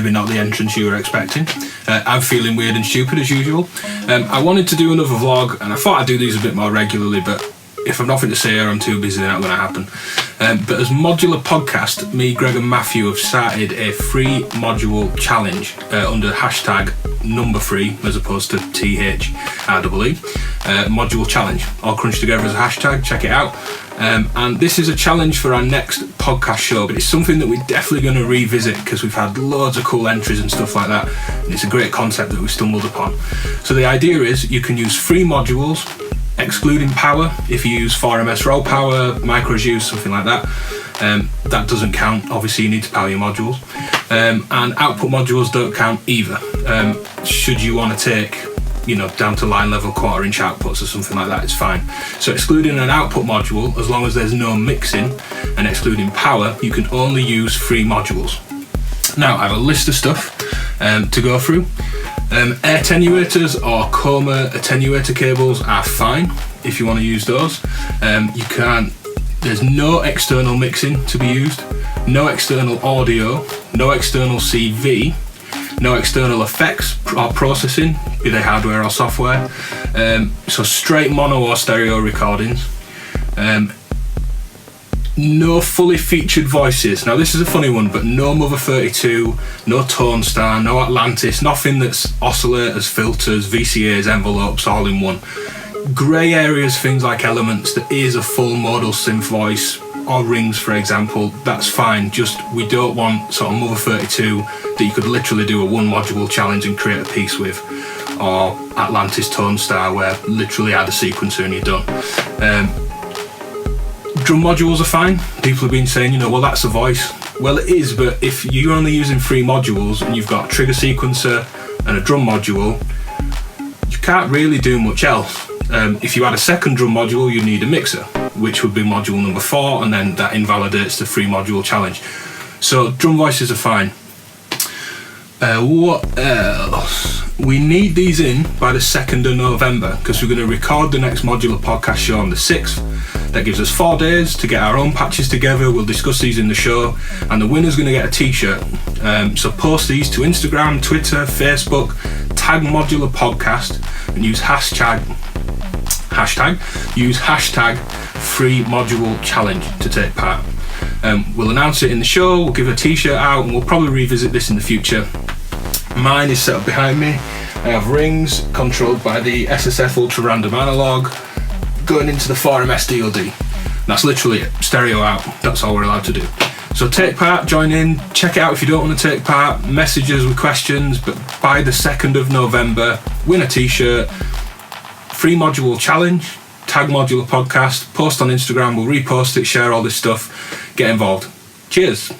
maybe not the entrance you were expecting. I'm feeling weird and stupid as usual. I wanted to do another vlog, and I thought I'd do these a bit more regularly, but if I've nothing to say or I'm too busy, they're not going to happen. But as Modular Podcast, me, Greg and Matthew have started a free module challenge under hashtag number 3 as opposed to THREE, module challenge, all crunched together as a hashtag. Check it out. And this is a challenge for our next podcast show, but it's something that we're definitely going to revisit because we've had loads of cool entries and stuff like that, and it's a great concept that we stumbled upon. So the idea is you can use free modules, excluding power. If you use 4MS raw power, micros use, something like that, that doesn't count. Obviously you need to power your modules, and output modules don't count either. Should you want to take, down to line level 1/4 inch outputs or something like that, it's fine. So excluding an output module, as long as there's no mixing, and excluding power, you can only use free modules. Now I have a list of stuff to go through. Air attenuators or coma attenuator cables are fine if you want to use those. There's no external mixing to be used, no external audio, no external CV, no external effects or processing, be they hardware or software. So straight mono or stereo recordings. No fully featured voices. Now this is a funny one, but no Mother 32, no Tone Star, no Atlantis, nothing that's oscillators, filters, VCAs, envelopes, all in one. Grey areas, things like elements, that is a full modal synth voice, or rings for example, that's fine. Just we don't want sort of Mother 32 that you could literally do a one module challenge and create a piece with, or Atlantis Tone Star where literally add a sequencer and you're done. Drum modules are fine. People have been saying, well, that's a voice. Well, it is, but if you're only using 3 modules and you've got a trigger sequencer and a drum module, you can't really do much else. If you add a second drum module, you need a mixer, which would be module number 4, and then that invalidates the 3 module challenge. So drum voices are fine. What else? We need these in by the 2nd of November because we're going to record the next Modular Podcast show on the 6th. That gives us 4 days to get our own patches together. We'll discuss these in the show, and the winner's going to get a t-shirt. So post these to Instagram, Twitter, Facebook, tag Modular Podcast, and use hashtag free module challenge to take part. We'll announce it in the show, we'll give a t-shirt out, and we'll probably revisit this in the future. Mine is set up behind me. I have rings controlled by the SSF Ultra Random Analog going into the 4MS DLD. That's literally it, stereo out, that's all we're allowed to do. So take part, join in, check it out if you don't want to take part, message us with questions, but by the 2nd of November, win a t-shirt, free module challenge, tag Modular Podcast, post on Instagram, we'll repost it, share all this stuff, get involved. Cheers.